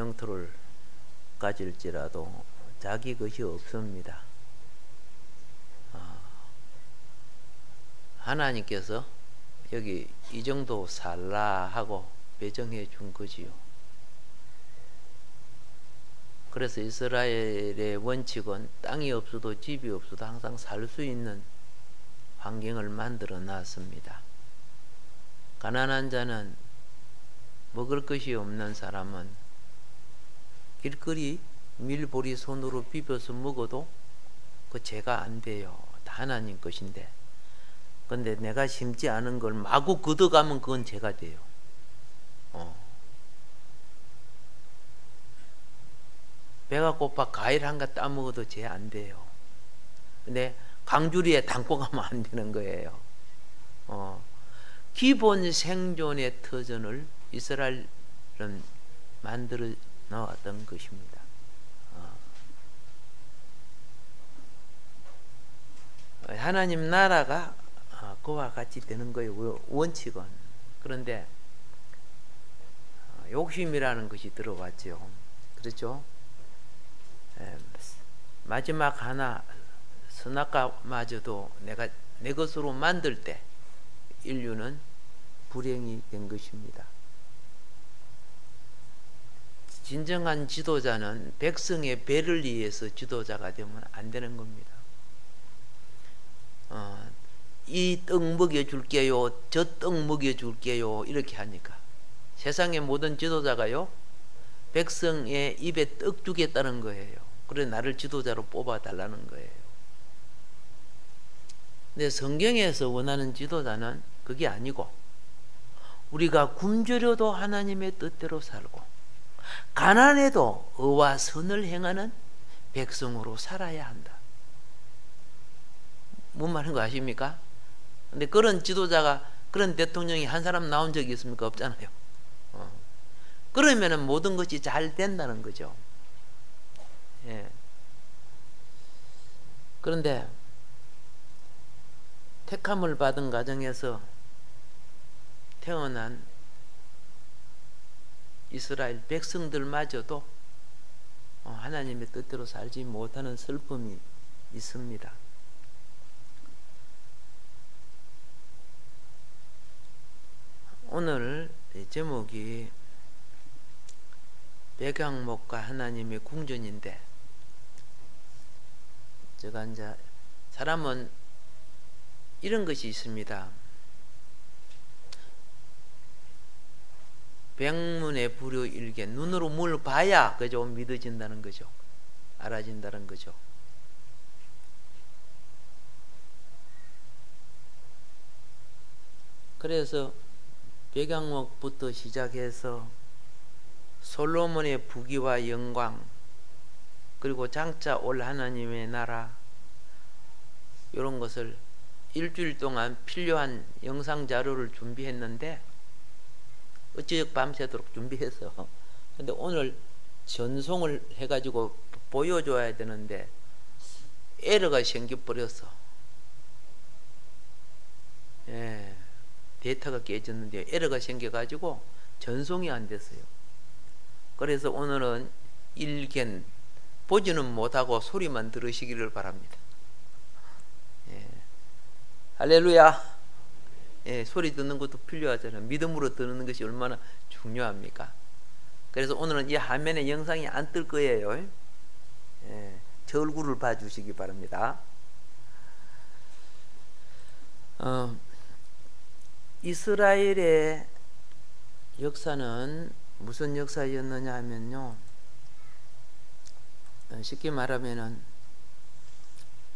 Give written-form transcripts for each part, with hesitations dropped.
영토를 가질지라도 자기 것이 없습니다. 하나님께서 여기 이 정도 살라 하고 배정해 준 거지요. 그래서 이스라엘의 원칙은 땅이 없어도 집이 없어도 항상 살 수 있는 환경을 만들어 놨습니다. 가난한 자는, 먹을 것이 없는 사람은 길거리 밀보리 손으로 비벼서 먹어도 그 죄가 안 돼요. 다 하나님 것인데. 근데 내가 심지 않은 걸 마구 걷어가면 그건 죄가 돼요. 배가 고파 과일 한 가 따먹어도 죄 안 돼요. 근데 강주리에 담고 가면 안 되는 거예요. 기본 생존의 터전을 이스라엘은 만들어 놓았던 것입니다. 하나님 나라가 그와 같이 되는 거예요. 원칙은. 그런데 욕심이라는 것이 들어왔죠. 그렇죠? 마지막 하나 선악과마저도 내가 내 것으로 만들 때 인류는 불행이 된 것입니다. 진정한 지도자는 백성의 배를 위해서 지도자가 되면 안 되는 겁니다. 이 떡 먹여줄게요, 저 떡 먹여줄게요 이렇게 하니까 세상의 모든 지도자가요 백성의 입에 떡 주겠다는 거예요. 그래 나를 지도자로 뽑아달라는 거예요. 근데 성경에서 원하는 지도자는 그게 아니고 우리가 굶주려도 하나님의 뜻대로 살고 가난해도 의와 선을 행하는 백성으로 살아야 한다. 뭔 말인 거 아십니까? 근데 그런 지도자가, 그런 대통령이 한 사람 나온 적이 있습니까? 없잖아요. 그러면은 모든 것이 잘 된다는 거죠. 예. 그런데 택함을 받은 가정에서 태어난 이스라엘 백성들마저도 하나님의 뜻대로 살지 못하는 슬픔이 있습니다. 오늘 제목이 백향목과 하나님의 궁전인데, 제가 이제 사람은 이런 것이 있습니다. 백문의 불효일견, 눈으로 뭘 봐야 그죠 믿어진다는 거죠. 알아진다는 거죠. 그래서 백향목부터 시작해서 솔로몬의 부귀와 영광, 그리고 장차 올 하나님의 나라, 이런 것을 일주일 동안 필요한 영상 자료를 준비했는데 어찌적 밤새도록 준비해서, 근데 오늘 전송을 해가지고 보여줘야 되는데 에러가 생겨버려서, 예, 데이터가 깨졌는데 에러가 생겨가지고 전송이 안 됐어요. 그래서 오늘은 일견 보지는 못하고 소리만 들으시기를 바랍니다. 예. 할렐루야. 예, 소리 듣는 것도 필요하잖아요. 믿음으로 듣는 것이 얼마나 중요합니까? 그래서 오늘은 이 화면에 영상이 안 뜰 거예요. 예, 제 얼굴을 봐주시기 바랍니다. 이스라엘의 역사는 무슨 역사였느냐 하면요, 쉽게 말하면은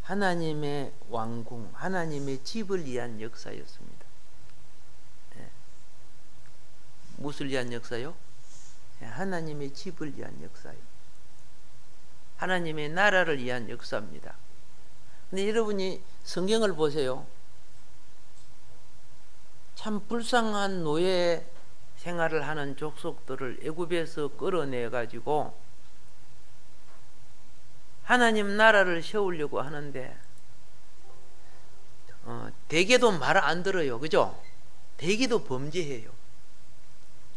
하나님의 왕궁, 하나님의 집을 위한 역사였습니다. 예. 무엇을 위한 역사요? 예, 하나님의 집을 위한 역사요. 하나님의 나라를 위한 역사입니다. 근데 여러분이 성경을 보세요. 참 불쌍한 노예 생활을 하는 족속들을 애굽에서 끌어내 가지고 하나님 나라를 세우려고 하는데 대개도 말 안 들어요. 그죠? 대개도 범죄해요.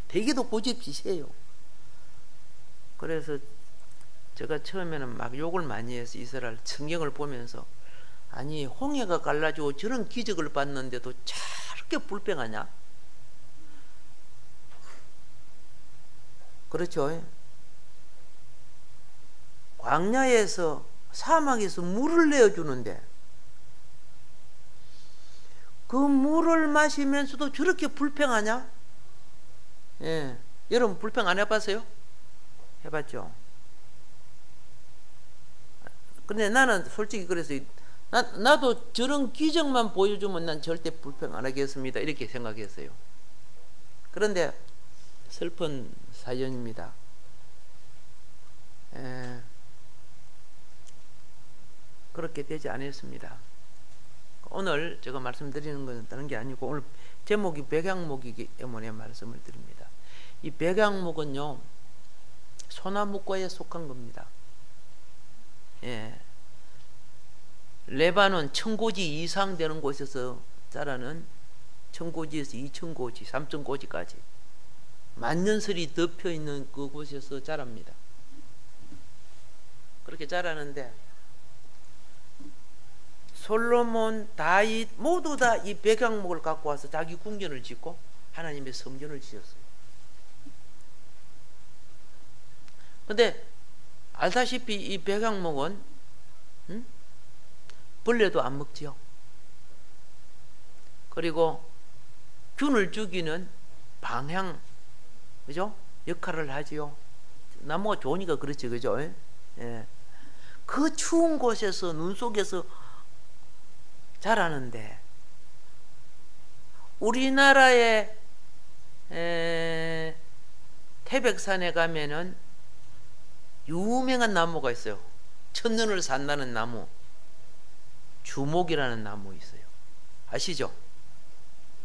대개도 고집지세요. 그래서 제가 처음에는 막 욕을 많이 해서 이스라엘 성경을 보면서, 아니 홍해가 갈라지고 저런 기적을 봤는데도 저렇게 불평하냐? 그렇죠. 광야에서, 사막에서 물을 내어주는데 그 물을 마시면서도 저렇게 불평하냐? 예, 여러분 불평 안 해봤어요? 해봤죠. 근데 나는 솔직히 그래서 나도 저런 기적만 보여주면 난 절대 불평 안 하겠습니다, 이렇게 생각했어요. 그런데 슬픈 사연입니다. 그렇게 되지 않았습니다. 오늘 제가 말씀드리는 것은 다른 게 아니고, 오늘 제목이 백향목이기 때문에 말씀을 드립니다. 이 백향목은요, 소나무과에 속한 겁니다. 예. 레바논 청고지 이상 되는 곳에서 자라는, 청고지에서 2,000고지, 3,000고지까지 만년설이 덮여 있는 그곳에서 자랍니다. 그렇게 자라는데 솔로몬, 다윗 모두 다 이 백향목을 갖고 와서 자기 궁전을 짓고 하나님의 성전을 지었어요. 근데 알다시피 이 백향목은 벌레도 안 먹지요. 그리고 균을 죽이는 방향, 그죠? 역할을 하지요. 나무가 좋으니까 그렇지, 그죠? 예. 그 추운 곳에서, 눈 속에서 자라는데, 우리나라의 태백산에 가면은 유명한 나무가 있어요. 천년을 산다는 나무, 주목이라는 나무 있어요. 아시죠?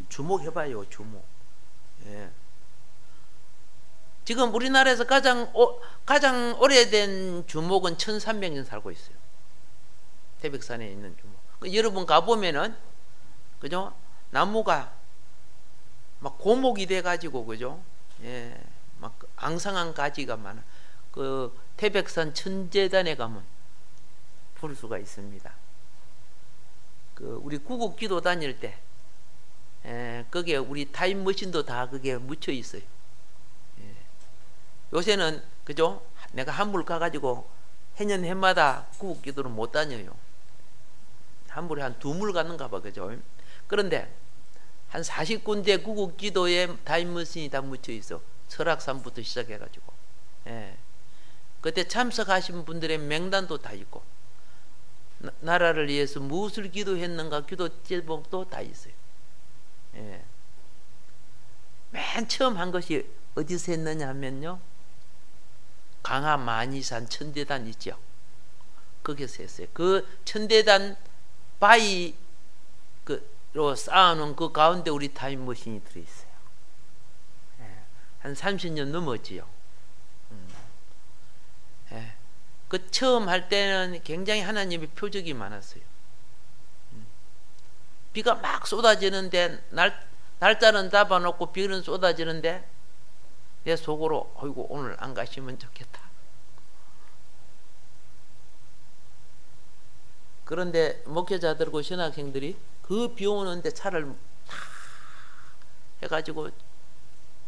주목 해봐요, 주목. 예. 지금 우리나라에서 가장 오래된 주목은 1300년 살고 있어요. 태백산에 있는 주목. 여러분 가보면은, 그죠? 나무가 막 고목이 돼가지고, 그죠? 예, 막 앙상한 가지가 많아. 그 태백산 천재단에 가면 볼 수가 있습니다. 그 우리 구국 기도 다닐 때, 거기에 우리 타임머신도 다 그게 묻혀 있어요. 예. 요새는, 그죠? 내가 한물 가가지고 해년 해마다 구국 기도를 못 다녀요. 한 물에 한 2물 갔는가 봐, 그죠? 그런데 한 40군데 구국 기도에 타임머신이 다 묻혀 있어. 설악산부터 시작해가지고. 예. 그때 참석하신 분들의 명단도 다 있고, 나라를 위해서 무엇을 기도했는가 기도 제목도 다 있어요. 예. 맨 처음 한 것이 어디서 했느냐 하면요, 강화 만이산 천대단 있죠. 거기서 했어요. 그 천대단 바위로 쌓아놓은 그 가운데 우리 타임머신이 들어있어요. 예. 한 30년 넘었지요. 예. 그 처음 할 때는 굉장히 하나님의 표적이 많았어요. 비가 막 쏟아지는데, 날짜는 잡아놓고 비는 쏟아지는데 내 속으로, 어이구 오늘 안 가시면 좋겠다. 그런데 목회자들과 신학생들이 그 비 오는데 차를 다 해가지고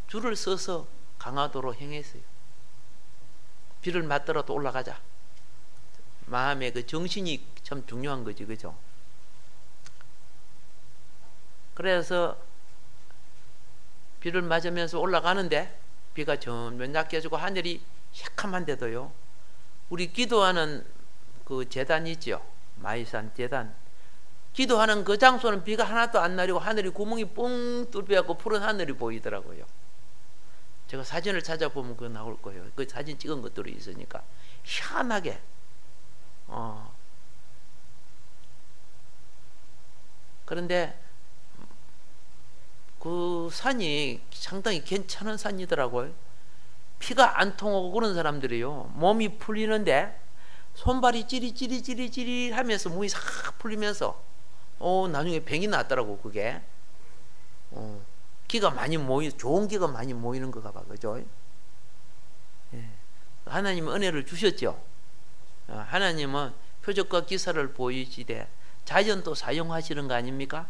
줄을 서서 강화도로 행했어요. 비를 맞더라도 올라가자. 마음의 그 정신이 참 중요한 거지, 그죠? 그래서 비를 맞으면서 올라가는데 비가 점점 약해지고 하늘이 새카만데도요, 우리 기도하는 그 제단이 있죠, 마이산 제단. 기도하는 그 장소는 비가 하나도 안 내리고 하늘이 구멍이 뻥 뚫려갖고 푸른 하늘이 보이더라고요. 제가 사진을 찾아보면 그거 나올 거예요. 그 사진 찍은 것들이 있으니까 희한하게. 그런데 그 산이 상당히 괜찮은 산이더라고요. 피가 안 통하고 그런 사람들이요, 몸이 풀리는데 손발이 찌릿찌릿찌릿찌릿 하면서 몸이 싹 풀리면서 나중에 병이 났더라고. 그게 기가 많이 좋은 기가 많이 모이는 거가 봐, 그죠? 예. 하나님은 은혜를 주셨죠. 하나님은 표적과 기사를 보이시되 자연도 사용하시는 거 아닙니까?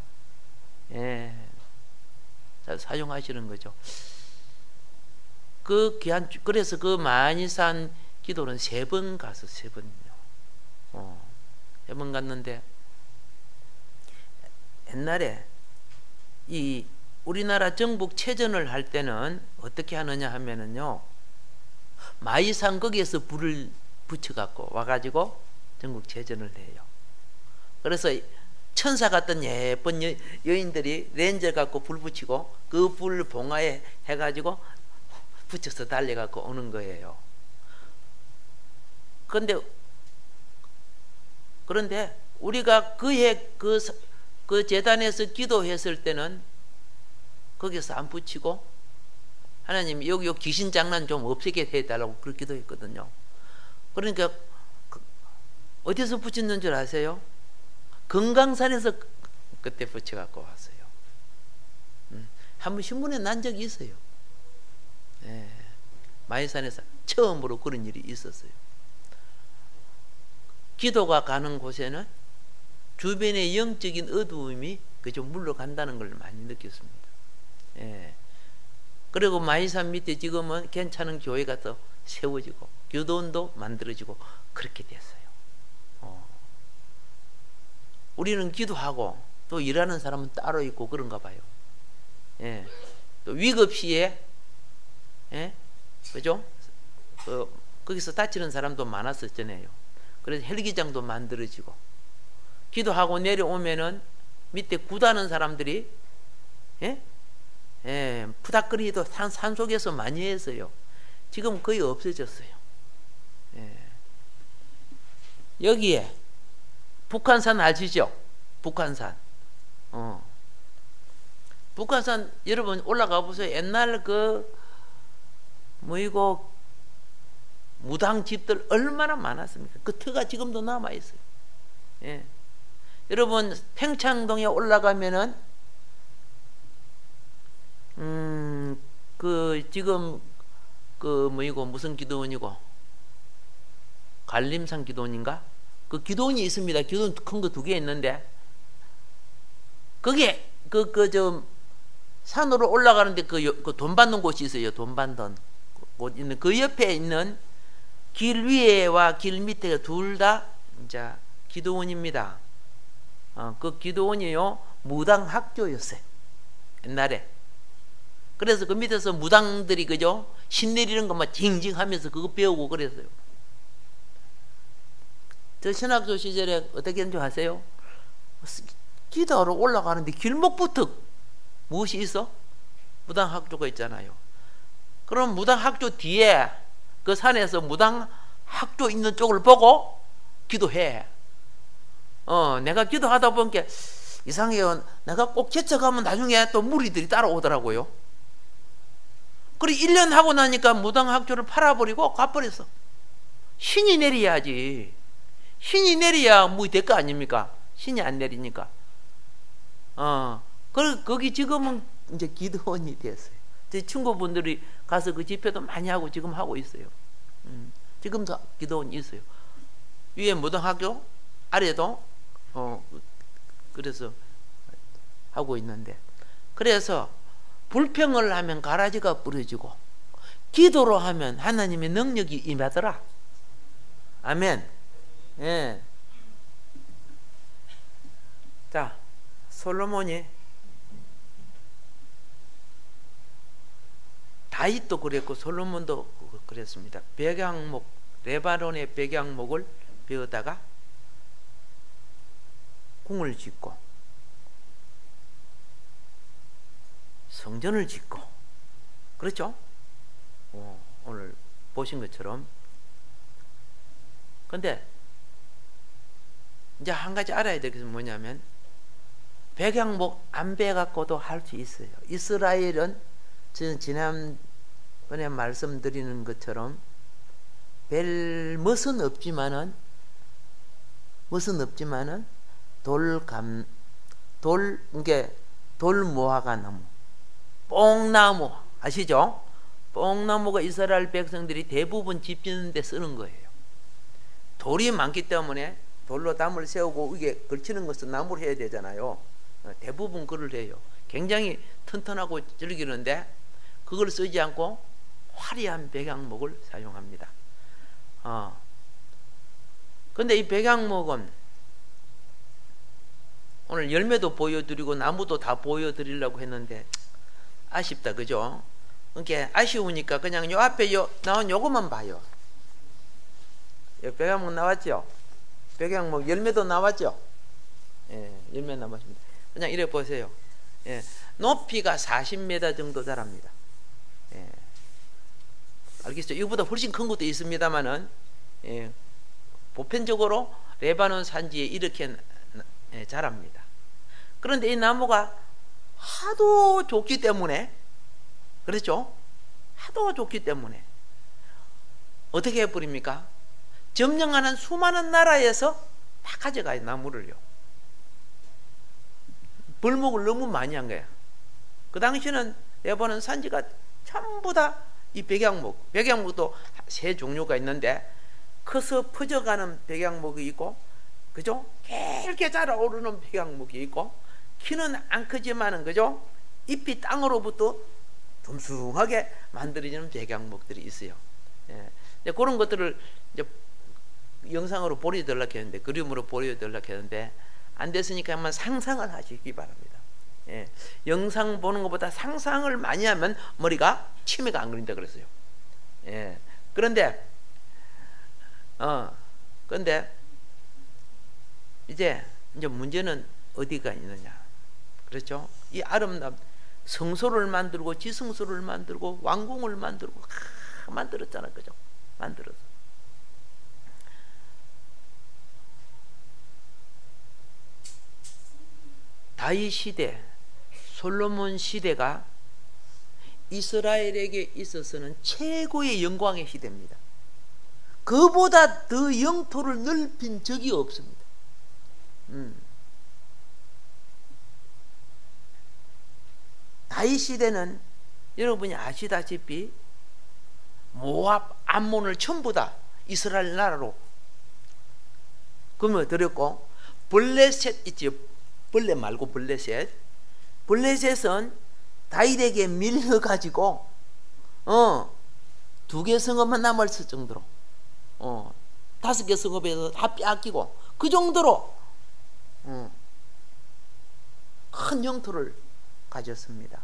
예, 사용하시는 거죠. 그 귀한, 그래서 그 많이 산 기도는 3번 가서 3번요. 3번 갔는데, 옛날에 이 우리나라 정복 체전을 할 때는 어떻게 하느냐 하면은요, 마이산 거기에서 불을 붙여갖고 와가지고 전국 체전을 해요. 그래서 천사 같은 예쁜 여인들이 렌즈 갖고 불 붙이고 그 불 봉화에 해가지고 붙여서 달려갖고 오는 거예요. 그런데 우리가 그해 그 재단에서 기도했을 때는 거기서 안 붙이고 하나님 여기 귀신 장난 좀 없애게 해달라고 그렇게 기도했거든요. 그러니까 어디서 붙였는 줄 아세요? 금강산에서 그때 붙여갖고 왔어요. 한번 신문에 난 적이 있어요. 예, 마이산에서 처음으로 그런 일이 있었어요. 기도가 가는 곳에는 주변의 영적인 어두움이 그저 물러간다는 걸 많이 느꼈습니다. 예. 그리고 마이산 밑에 지금은 괜찮은 교회가 또 세워지고 교도원도 만들어지고 그렇게 됐어요. 우리는 기도하고 또 일하는 사람은 따로 있고 그런가 봐요. 예. 또 위급 시에, 예? 그죠? 거기서 다치는 사람도 많았었잖아요. 그래서 헬기장도 만들어지고, 기도하고 내려오면은 밑에 구다는 사람들이, 예? 예, 푸닥거리도 산속에서 많이 했어요. 지금 거의 없어졌어요. 예. 여기에 북한산 아시죠? 북한산. 북한산 여러분 올라가 보세요. 옛날 이거 무당 집들 얼마나 많았습니까? 그 터가 지금도 남아 있어요. 예. 여러분 팽창동에 올라가면은 지금 무슨 기도원이고 갈림산 기도원인가? 그 기도원이 있습니다. 기도원 큰 거 2개 있는데 그게 산으로 올라가는데 그 돈 받는 곳이 있어요. 돈 받는 곳 있는 그 옆에 있는 길 위에와 길 밑에가 둘 다 이제 기도원입니다. 그 기도원이요 무당 학교였어요. 옛날에. 그래서 그 밑에서 무당들이 그죠? 신 내리는 것만 징징하면서 그거 배우고 그랬어요. 저 신학교 시절에 어떻게 했는지 아세요? 기도하러 올라가는데 길목부터 무엇이 있어? 무당학교가 있잖아요. 그럼 무당학교 뒤에 그 산에서 무당학교 있는 쪽을 보고 기도해. 내가 기도하다 보니까 이상해요. 내가 꼭 제쳐가면 나중에 또 무리들이 따라오더라고요. 그래 1년 하고 나니까 무당학교를 팔아버리고 가버렸어. 신이 내려야지. 신이 내려야 뭐 될 거 아닙니까? 신이 안 내리니까. 거기 지금은 이제 기도원이 됐어요. 제 친구분들이 가서 그 집회도 많이 하고 지금 하고 있어요. 지금도 기도원이 있어요. 위에 무당학교, 아래도 그래서 하고 있는데, 그래서 불평을 하면 가라지가 부러지고 기도로 하면 하나님의 능력이 임하더라. 아멘. 예. 자, 솔로몬이 다윗도 그랬고 솔로몬도 그랬습니다. 백향목, 레바논의 백향목을 베어다가 궁을 짓고 성전을 짓고, 그렇죠? 오늘 보신 것처럼. 근데 이제 한 가지 알아야 될 것은 뭐냐면, 백향목 안 베갖고도 할 수 있어요. 이스라엘은 저는 지난번에 말씀드리는 것처럼 별 멋은 없지만은 돌무화과 나무, 뽕나무 아시죠? 뽕나무가 이스라엘 백성들이 대부분 집 짓는 데 쓰는 거예요. 돌이 많기 때문에 돌로 담을 세우고 이게 걸치는 것은 나무로 해야 되잖아요. 대부분 그걸 해요. 굉장히 튼튼하고 즐기는데 그걸 쓰지 않고 화려한 백향목을 사용합니다. 근데 이 백향목은 오늘 열매도 보여드리고 나무도 다 보여드리려고 했는데 아쉽다, 그죠? 그러니까 아쉬우니까 그냥 요 앞에 나온 요것만 봐요. 백향목 나왔죠? 백향목 열매도 나왔죠? 예, 열매 나왔습니다. 그냥 이래 보세요. 예, 높이가 40m 정도 자랍니다. 예, 알겠죠? 이거보다 훨씬 큰 것도 있습니다만은, 예, 보편적으로 레바논 산지에 이렇게 자랍니다. 그런데 이 나무가 하도 좋기 때문에, 그렇죠? 하도 좋기 때문에 어떻게 해버립니까? 점령하는 수많은 나라에서 다 가져가요, 나무를요. 벌목을 너무 많이 한 거야. 그 당시는 레바논 산지가 전부 다 이 백향목도 세 종류가 있는데, 커서 퍼져가는 백향목이 있고, 그죠? 길게 자라오르는 백향목이 있고, 키는 안 크지만은, 그죠? 잎이 땅으로부터 듬숭하게 만들어지는 백향목들이 있어요. 예. 그런 것들을 이제 영상으로 보여드리려고 했는데, 그림으로 보여드리려고 했는데 안 됐으니까 한번 상상을 하시기 바랍니다. 예. 영상 보는 것보다 상상을 많이 하면 머리가 치매가 안 걸린다 그랬어요. 예. 그런데 이제 문제는 어디가 있느냐, 그렇죠? 이 아름다운 성소를 만들고 지성소를 만들고 왕궁을 만들고 만들었잖아, 그죠? 만들어서 다윗 시대, 솔로몬 시대가 이스라엘에게 있어서는 최고의 영광의 시대입니다. 그보다 더 영토를 넓힌 적이 없습니다. 다윗 시대는 여러분이 아시다시피 모압, 암몬을 전부 다 이스라엘 나라로 금어들였고, 블레셋 있지, 벌레 말고 블레셋은 다윗에게 밀려가지고 2개 성읍만 남았을 정도로 5개 성읍에서 다 빼앗기고, 그 정도로 큰 영토를 가졌습니다.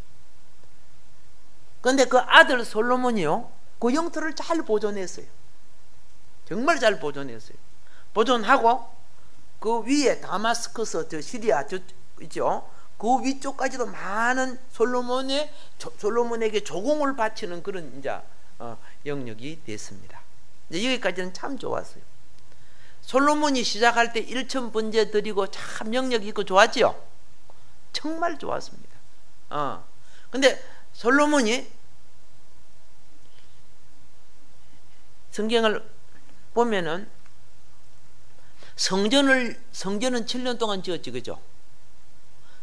그런데 그 아들 솔로몬이요, 그 영토를 잘 보존했어요. 정말 잘 보존했어요. 보존하고 그 위에 다마스커스, 저 시리아 저 있죠, 그 위쪽까지도 많은 솔로몬에게 조공을 바치는 그런 이제 영역이 됐습니다. 이제 여기까지는 참 좋았어요. 솔로몬이 시작할 때 1,000번제 드리고 참 영역 있고 좋았지요. 정말 좋았습니다. 근데 솔로몬이 성경을 보면은 성전은 7년 동안 지었지, 그죠?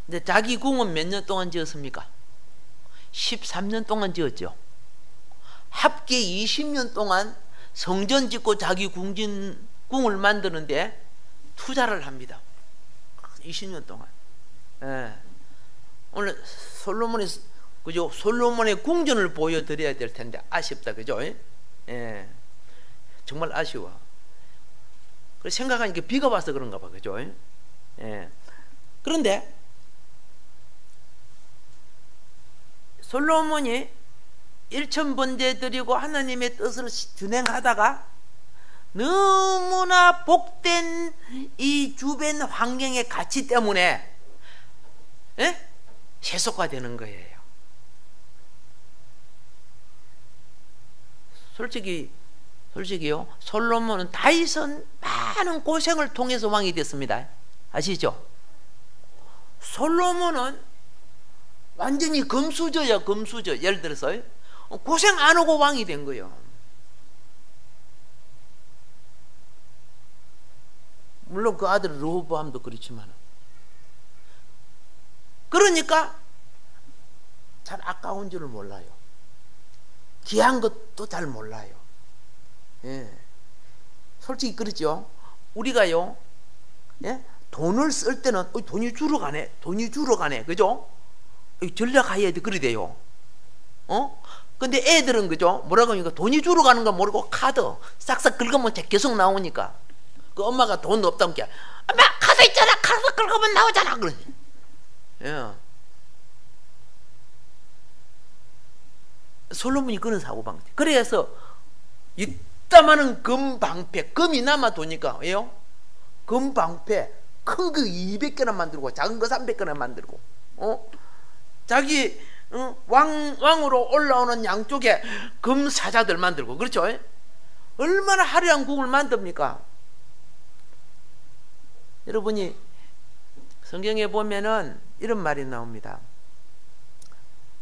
근데 자기 궁은 몇 년 동안 지었습니까? 13년 동안 지었죠. 합계 20년 동안 성전 짓고 자기 궁을 만드는데 투자를 합니다. 20년 동안. 예. 오늘 솔로몬의 궁전을 보여드려야 될 텐데 아쉽다, 그죠? 예. 정말 아쉬워. 생각하니까 비가 와서 그런가 봐, 그죠? 예. 그런데 솔로몬이 1,000번제 드리고 하나님의 뜻을 준행하다가 너무나 복된 이 주변 환경의 가치 때문에 세속화되는 거예요. 솔직히요, 솔로몬은 다윗은 많은 고생을 통해서 왕이 됐습니다. 아시죠? 솔로몬은 완전히 금수저야, 금수저. 예를 들어서 고생 안 하고 왕이 된 거예요. 물론 그 아들 르호보암도 그렇지만, 그러니까 잘 아까운 줄을 몰라요. 귀한 것도 잘 몰라요. 예. 솔직히 그렇죠. 우리가요, 예? 돈을 쓸 때는 돈이 주러 가네, 돈이 주러 가네, 그죠? 전략해야 돼, 그래 돼요. 근데 애들은 그죠? 뭐라고 하니까 돈이 주러 가는 거 모르고 카드 싹싹 긁으면 계속 나오니까 그 엄마가 돈 없다면 엄마 카드 있잖아, 카드 긁으면 나오잖아, 그러지. 예. 솔로몬이 그런 사고방식. 그래서 이따마는 금방패, 금이 남아 도니까 왜요? 금방패 큰 거 200개나 만들고 작은 거 300개나 만들고, 자기 왕으로 올라오는 양쪽에 금 사자들 만들고, 그렇죠? 얼마나 화려한 궁을 만듭니까? 여러분이 성경에 보면은 이런 말이 나옵니다.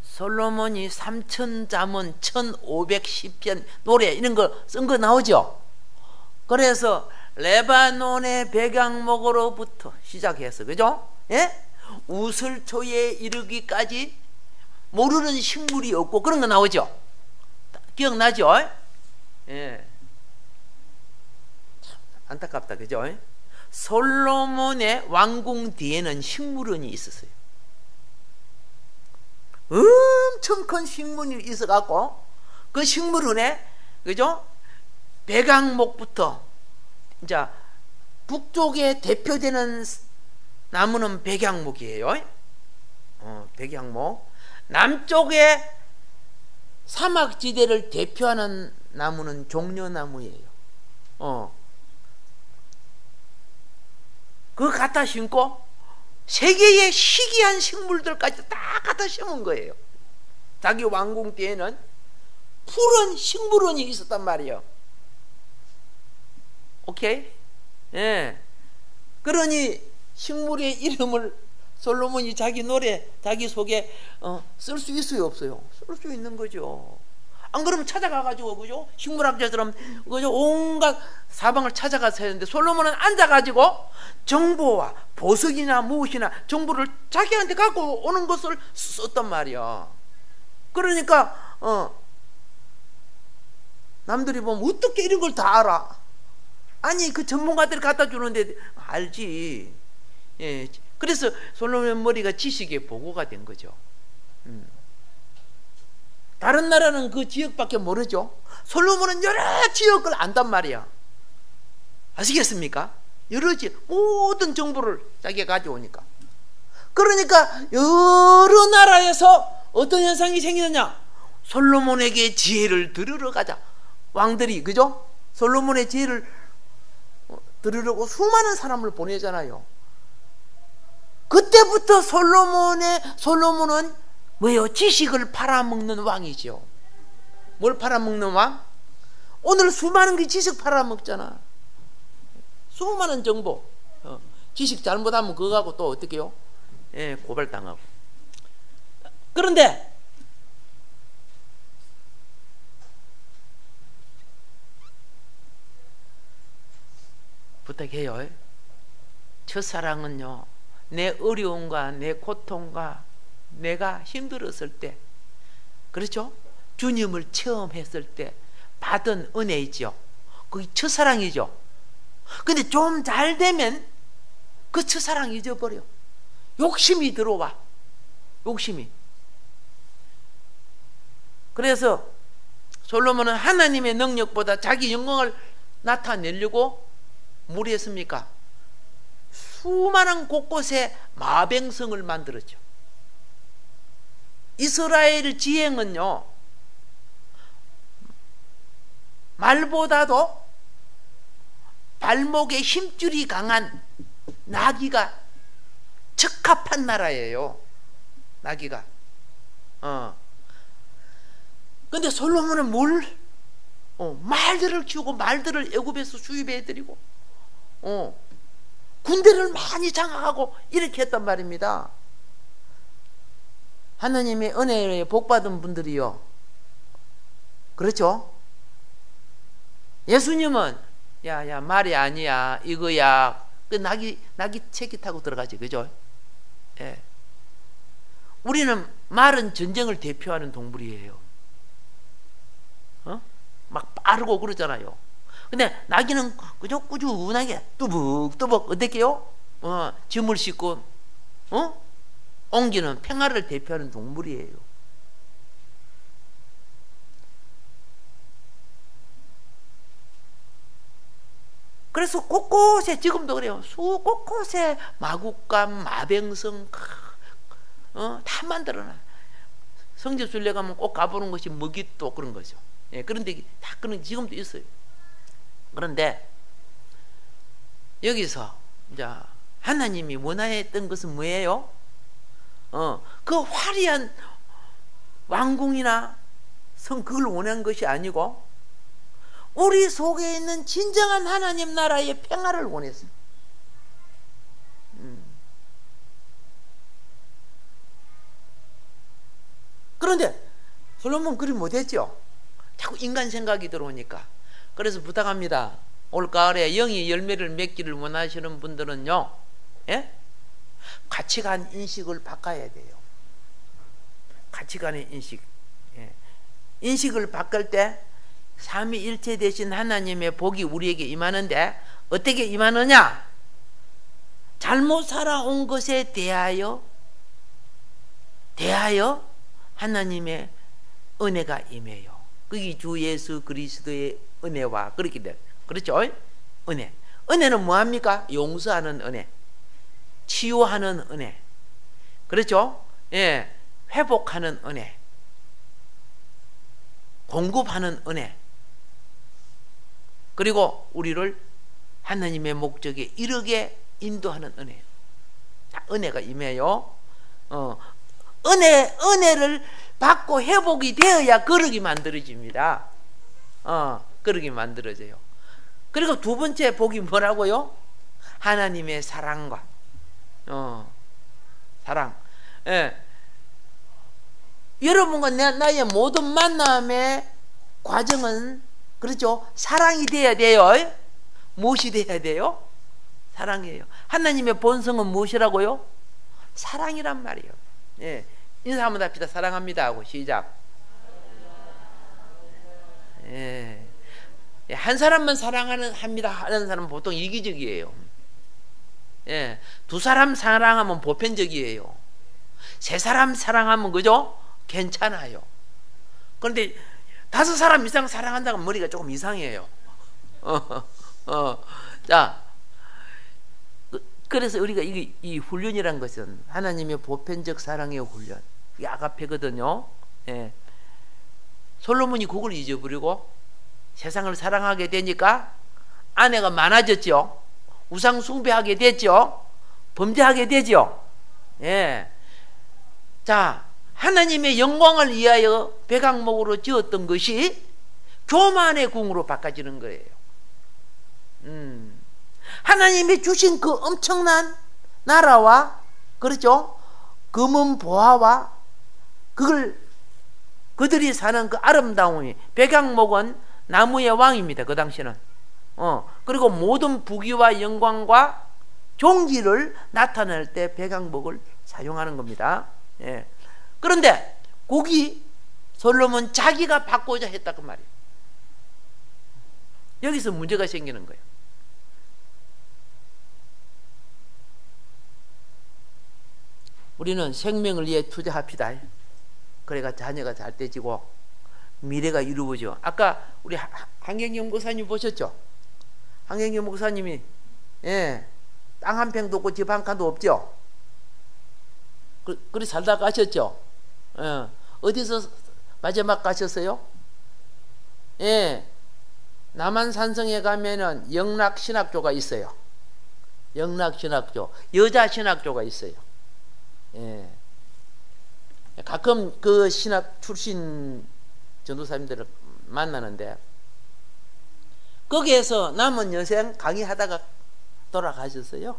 솔로몬이 3000자문 1510편 노래 이런 거 쓴 거 나오죠. 그래서 레바논의 백양목으로부터 시작해서, 그죠? 예? 우슬초에 이르기까지 모르는 식물이 없고 그런 거 나오죠. 기억나죠? 예. 참 안타깝다, 그죠? 솔로몬의 왕궁 뒤에는 식물원이 있었어요. 엄청 큰 식물이 있어갖고 그 식물원에, 그죠? 백양목부터, 이제 북쪽에 대표되는 나무는 백양목이에요. 백양목. 남쪽에 사막지대를 대표하는 나무는 종려나무예요. 그거 갖다 심고 세계의 희귀한 식물들까지 다 갖다 심은 거예요. 자기 왕궁 뒤에는 푸른 식물원이 있었단 말이에요. 오케이? 예. 그러니 식물의 이름을 솔로몬이 자기 노래, 자기 속에 쓸 수 있어요, 없어요? 쓸 수 있는 거죠. 안 그러면 찾아가가지고, 그죠? 식물학자처럼, 그죠? 온갖 사방을 찾아가서 했는데, 솔로몬은 앉아가지고 정보와 보석이나 무엇이나 정보를 자기한테 갖고 오는 것을 썼단 말이야. 그러니까 남들이 보면 어떻게 이런 걸 다 알아? 아니, 그 전문가들이 갖다 주는데 알지. 예. 그래서 솔로몬 머리가 지식의 보고가 된 거죠. 다른 나라는 그 지역밖에 모르죠. 솔로몬은 여러 지역을 안단 말이야. 아시겠습니까? 여러 지역, 모든 정보를 자기가 가져오니까. 그러니까 여러 나라에서 어떤 현상이 생기느냐? 솔로몬에게 지혜를 들으러 가자. 왕들이, 그죠? 솔로몬의 지혜를 들으려고 수많은 사람을 보내잖아요. 그때부터 솔로몬은 뭐예요? 지식을 팔아먹는 왕이죠. 뭘 팔아먹는 왕? 오늘 수많은 게 지식 팔아먹잖아. 수많은 정보. 지식 잘못하면 그거 갖고 또 어떻게 해요? 예, 고발당하고. 그런데 부탁해요. 첫사랑은요, 내 어려움과 내 고통과 내가 힘들었을 때, 그렇죠? 주님을 체험했을 때 받은 은혜이죠. 그게 첫사랑이죠. 근데 좀 잘 되면 그 첫사랑 잊어버려. 욕심이 들어와. 욕심이. 그래서 솔로몬은 하나님의 능력보다 자기 영광을 나타내려고 뭘 했습니까? 수많은 곳곳에 마병성을 만들었죠. 이스라엘 지행은요, 말보다도 발목에 힘줄이 강한 나귀가 적합한 나라예요. 나귀가. 근데 솔로몬은 말들을 키우고 말들을 애굽에서 수입해드리고 군대를 많이 장악하고 이렇게 했단 말입니다. 하나님의 은혜에 복받은 분들이요, 그렇죠? 예수님은 야 말이 아니야, 이거야, 그 나귀 채기 타고 들어가지, 그죠? 예. 우리는 말은 전쟁을 대표하는 동물이에요. 막 빠르고 그러잖아요. 근데 나귀는 그저 꾸준하게 뚜벅뚜벅 어떻게요? 짐을 싣고 옮기는 평화를 대표하는 동물이에요. 그래서 곳곳에 지금도 그래요. 곳곳에 마국간, 마병성 다 만들어놔. 성지순례 가면 꼭 가보는 것이 먹잇도 그런 거죠. 예, 그런데 다 그런 지금도 있어요. 그런데 여기서 이제 하나님이 원하였던 것은 뭐예요? 그 화려한 왕궁이나 그걸 원한 것이 아니고 우리 속에 있는 진정한 하나님 나라의 평화를 원했어요. 그런데 솔로몬 그리 못했죠. 자꾸 인간 생각이 들어오니까. 그래서 부탁합니다. 올 가을에 영이 열매를 맺기를 원하시는 분들은요, 예? 가치관 인식을 바꿔야 돼요. 가치관의 인식. 예. 인식을 바꿀 때 삼위일체 되신 하나님의 복이 우리에게 임하는데 어떻게 임하느냐? 잘못 살아온 것에 대하여 하나님의 은혜가 임해요. 그게 주 예수 그리스도의 은혜와 그렇게 돼. 그렇죠? 은혜. 은혜는 뭐합니까? 용서하는 은혜, 치유하는 은혜, 그렇죠? 예, 회복하는 은혜, 공급하는 은혜, 그리고 우리를 하나님의 목적에 이르게 인도하는 은혜. 은혜가 임해요. 은혜를 받고 회복이 되어야 거룩이 만들어집니다. 거룩이 만들어져요. 그리고 두 번째 복이 뭐라고요? 하나님의 사랑과 사랑. 예. 여러분과 나의 모든 만남의 과정은 그렇죠? 사랑이 돼야 돼요. 무엇이 돼야 돼요? 사랑이에요. 하나님의 본성은 무엇이라고요? 사랑이란 말이에요. 예. 인사 한번 합시다. 사랑합니다 하고 시작. 예. 한 사람만 사랑합니다 하는 사람은 보통 이기적이에요. 예. 두 사람 사랑하면 보편적이에요. 세 사람 사랑하면 그죠? 괜찮아요. 그런데 다섯 사람 이상 사랑한다고 머리가 조금 이상해요. 자, 그래서 우리가 이 훈련이란 것은 하나님의 보편적 사랑의 훈련, 이게 아가페거든요. 예. 솔로몬이 그걸 잊어버리고 세상을 사랑하게 되니까 아내가 많아졌죠. 우상 숭배하게 됐죠. 범죄하게 되죠. 예. 자, 하나님의 영광을 위하여 백악목으로 지었던 것이 교만의 궁으로 바꿔지는 거예요. 하나님이 주신 그 엄청난 나라와 그렇죠? 금은 보화와 그들이 사는 그 아름다움이, 백악목은 나무의 왕입니다. 그 당시는. 그리고 모든 부귀와 영광과 존귀를 나타낼 때 백악목을 사용하는 겁니다. 예. 그런데 거기 솔로몬 자기가 받고자 했다 그 말이에요. 여기서 문제가 생기는 거예요. 우리는 생명을 위해 투자합시다. 그래가 자녀가 잘 되지고 미래가 이루어져. 아까 우리 한경영 목사님 보셨죠? 한경영 목사님이 예, 땅 한 평도 없고 집 한 칸도 없죠? 그리 살다 가셨죠? 예, 어디서 마지막 가셨어요? 예, 남한산성에 가면은 영락신학교가 있어요. 영락신학교, 여자신학교가 있어요. 예. 가끔 그 신학 출신 전도사님들을 만나는데 거기에서 남은 여생 강의하다가 돌아가셨어요.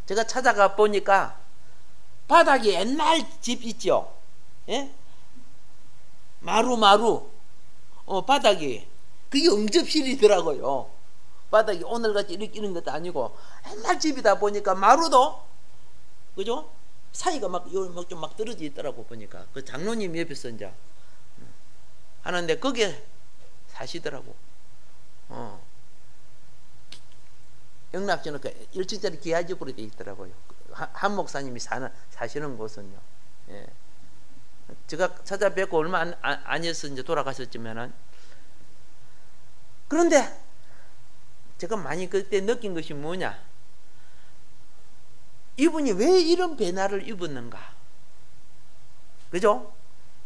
제가 찾아가 보니까 바닥에 옛날 집 있죠. 예? 마루 바닥이 그게 응접실이더라고요. 바닥이 오늘같이 이렇게 이런 것도 아니고 옛날 집이다 보니까 마루도 그죠? 사이가 좀 막 떨어져 있더라고 보니까 그 장로님 옆에서 이제 하는데 거기에 사시더라고. 영락전은 그 1층짜리 기아집으로 되어 있더라고요. 한 목사님이 사시는 곳은요. 예. 제가 찾아뵙고 얼마 아니어서 이제 돌아가셨지만은, 그런데 제가 많이 그때 느낀 것이 뭐냐, 이분이 왜 이런 배나를 입었는가, 그죠?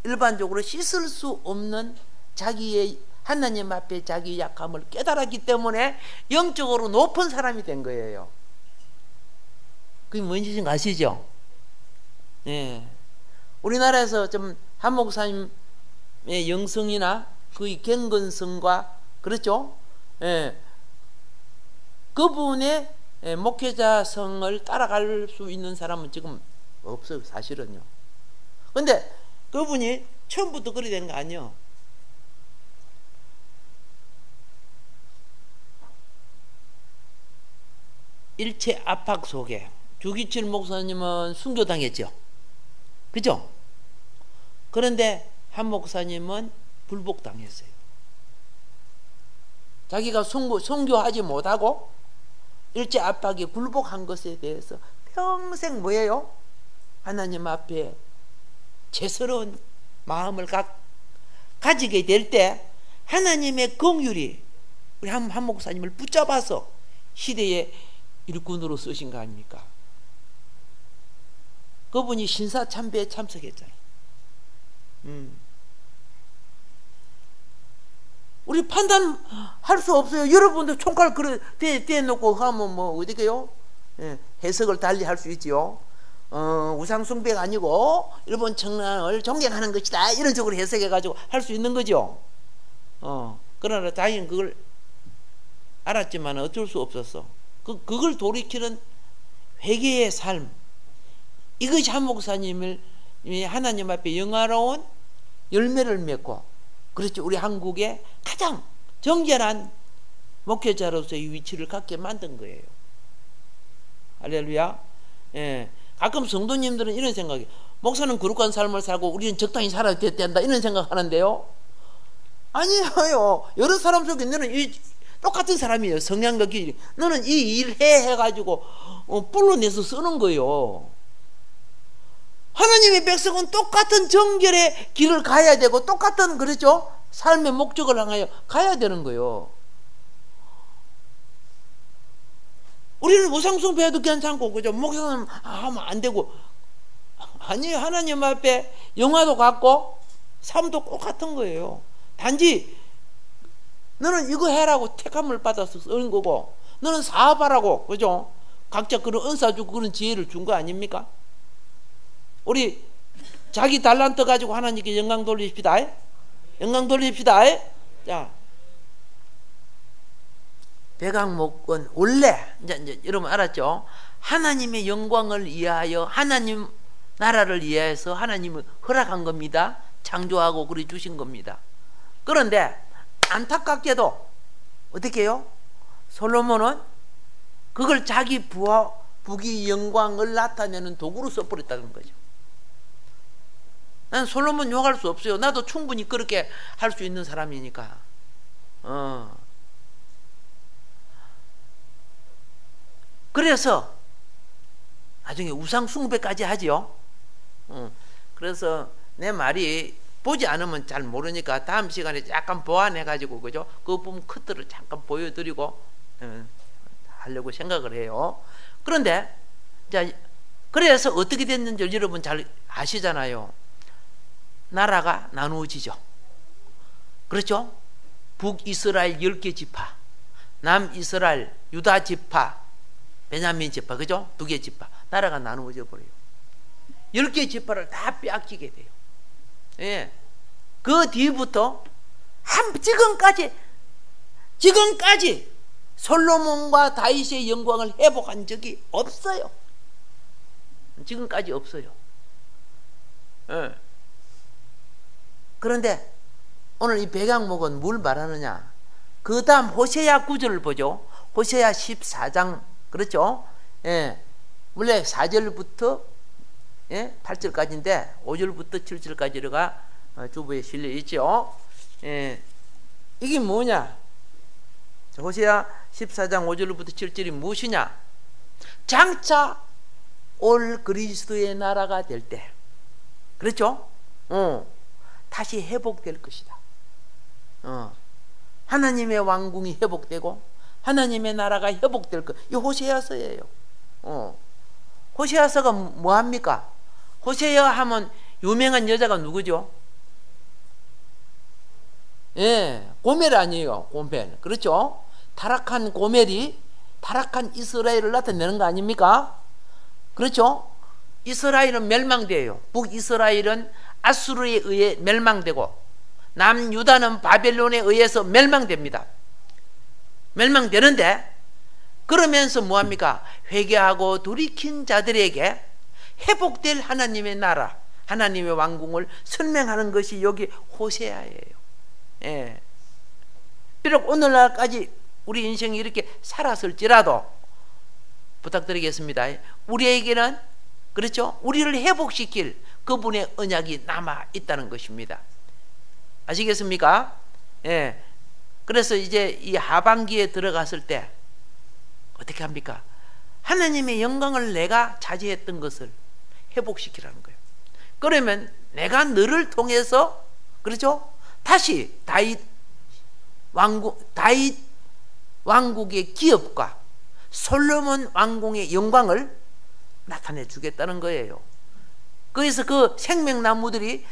일반적으로 씻을 수 없는 자기의, 하나님 앞에 자기 약함을 깨달았기 때문에 영적으로 높은 사람이 된 거예요. 그게 뭔지 아시죠? 예. 우리나라에서 좀 한 목사님의 영성이나 그의 경건성과, 그렇죠? 예. 그분의 목회자성을 따라갈 수 있는 사람은 지금 없어요, 사실은요. 근데 그분이 처음부터 그리 된 거 아니에요. 일체 압박 속에, 주기철 목사님은 순교당했죠, 그죠? 그런데 한 목사님은 불복당했어요. 자기가 순교하지 못하고 일제 압박에 굴복한 것에 대해서 평생 뭐예요? 하나님 앞에 죄스러운 마음을 가지게 될 때 하나님의 긍휼이 우리 한 목사님을 붙잡아서 시대의 일꾼으로 쓰신 거 아닙니까? 그분이 신사참배에 참석했잖아요. 우리 판단할 수 없어요. 여러분도 총칼 대놓고 하면 뭐 어디게요? 예, 해석을 달리 할 수 있지요. 우상숭배가 아니고 일본 청나라를 존경하는 것이다, 이런 식으로 해석해가지고 할 수 있는 거죠. 그러나 다행히 그걸 알았지만 어쩔 수 없었어. 그걸 돌이키는 회개의 삶, 이것이 한 목사님을 하나님 앞에 영화로운 열매를 맺고, 그렇죠, 우리 한국의 가장 정결한 목회자로서의 위치를 갖게 만든 거예요. 할렐루야. 예. 가끔 성도님들은 이런 생각이, 목사는 거룩한 삶을 살고 우리는 적당히 살아야 된다, 이런 생각하는데요, 아니에요. 여러 사람 속에 너는 똑같은 사람이에요. 성향과 길, 너는 이 일 해가지고 불러내서 쓰는 거예요. 하나님의 백성은 똑같은 정결의 길을 가야 되고, 똑같은, 그렇죠, 삶의 목적을 향하여 가야 되는 거예요. 우리는 우상숭배해도 괜찮고, 그죠, 목사님 하면 안 되고, 아니에요. 하나님 앞에 영화도 같고 삶도 똑같은 거예요. 단지 너는 이거 해라고 택함을 받아서 쓰는 거고, 너는 사업하라고, 그죠, 각자 그런 은사 주고 그런 지혜를 준 거 아닙니까? 우리 자기 달란트 가지고 하나님께 영광 돌립시다. 영광 돌립시다. 자, 백악목은 원래 이제 여러분 알았죠? 하나님의 영광을 위하여, 하나님 나라를 위하여서 하나님을 허락한 겁니다. 창조하고 그래 주신 겁니다. 그런데 안타깝게도 어떻게 해요? 솔로몬은 그걸 자기 부귀 영광을 나타내는 도구로 써버렸다는 거죠. 난 솔로몬 욕할 수 없어요. 나도 충분히 그렇게 할 수 있는 사람이니까. 그래서 나중에 우상 숭배까지 하지요. 그래서 내 말이 보지 않으면 잘 모르니까 다음 시간에 약간 보완해 가지고, 그죠, 그 부분 컷들을 잠깐 보여드리고 하려고 생각을 해요. 그런데 자, 그래서 어떻게 됐는지 여러분 잘 아시잖아요. 나라가 나누어지죠. 그렇죠? 북이스라엘 10개 지파, 남이스라엘 유다 지파, 베냐민 지파, 그죠? 2개 지파, 나라가 나누어져 버려요. 10개 지파를 다 빼앗기게 돼요. 예. 그 뒤부터 지금까지 솔로몬과 다윗의 영광을 회복한 적이 없어요. 지금까지 없어요. 예. 그런데 오늘 이 백악목은 뭘 말하느냐, 그 다음 호세아 9절을 보죠. 호세아 14장, 그렇죠? 예. 원래 4절부터 8절까지인데 5절부터 7절까지가 주부에 실려 있죠. 예, 이게 뭐냐? 호세아 14장 5절부터 7절이 무엇이냐? 장차 올 그리스도의 나라가 될 때, 그렇죠? 다시 회복될 것이다. 하나님의 왕궁이 회복되고 하나님의 나라가 회복될 것. 이 호세아서예요. 호세아서가 뭐합니까? 호세아 하면 유명한 여자가 누구죠? 예, 고멜 아니에요. 고멜. 그렇죠? 타락한 고멜이 타락한 이스라엘을 나타내는 거 아닙니까? 그렇죠? 이스라엘은 멸망돼요. 북이스라엘은 아수르에 의해 멸망되고 남유다는 바벨론에 의해서 멸망됩니다. 멸망되는데 그러면서 뭐합니까? 회개하고 돌이킨 자들에게 회복될 하나님의 나라, 하나님의 왕궁을 설명하는 것이 여기 호세아예요. 예. 비록 오늘날까지 우리 인생이 이렇게 살았을지라도 부탁드리겠습니다. 우리에게는 그렇죠? 우리를 회복시킬 그분의 언약이 남아 있다는 것입니다. 아시겠습니까? 예. 그래서 이제 이 하반기에 들어갔을 때 어떻게 합니까? 하나님의 영광을 내가 차지했던 것을 회복시키라는 거예요. 그러면 내가 너를 통해서 그렇죠? 다시 다윗 왕국의 기업과 솔로몬 왕궁의 영광을 나타내 주겠다는 거예요. 그래서 그 생명나무들이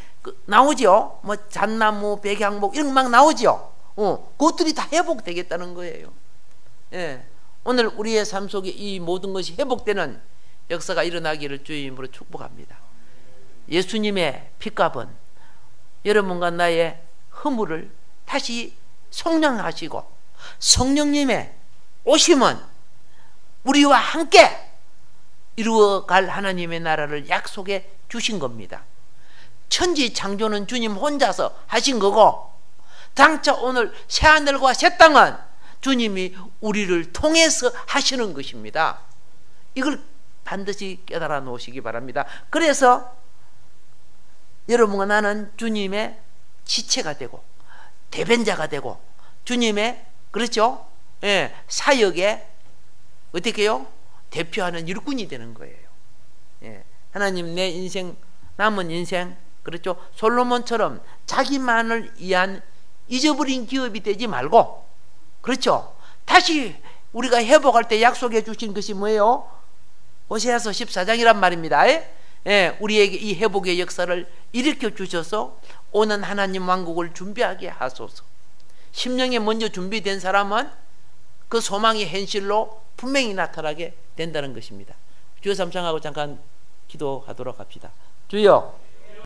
나오죠. 뭐 잣나무, 백향목 이런 거 막 나오죠. 그것들이 다 회복되겠다는 거예요. 예. 오늘 우리의 삶 속에 이 모든 것이 회복되는 역사가 일어나기를 주의 이름으로 축복합니다. 예수님의 피값은 여러분과 나의 허물을 다시 속량하시고 성령님의 오심은 우리와 함께 이루어갈 하나님의 나라를 약속해 주신 겁니다. 천지 창조는 주님 혼자서 하신 거고 장차 오늘 새하늘과 새 땅은 주님이 우리를 통해서 하시는 것입니다. 이걸 반드시 깨달아 놓으시기 바랍니다. 그래서 여러분과 나는 주님의 지체가 되고 대변자가 되고 주님의 그렇죠? 예, 사역에 어떻게 해요? 대표하는 일꾼이 되는 거예요. 예, 하나님 내 인생 남은 인생 그렇죠? 솔로몬처럼 자기만을 위한 잊어버린 기업이 되지 말고 그렇죠? 다시 우리가 회복할 때 약속해 주신 것이 뭐예요? 호세아서 14장이란 말입니다. 예, 우리에게 이 회복의 역사를 일으켜 주셔서 오는 하나님 왕국을 준비하게 하소서. 심령에 먼저 준비된 사람은 그 소망의 현실로 분명히 나타나게 된다는 것입니다. 주여 삼창하고 잠깐 기도하도록 합시다. 주여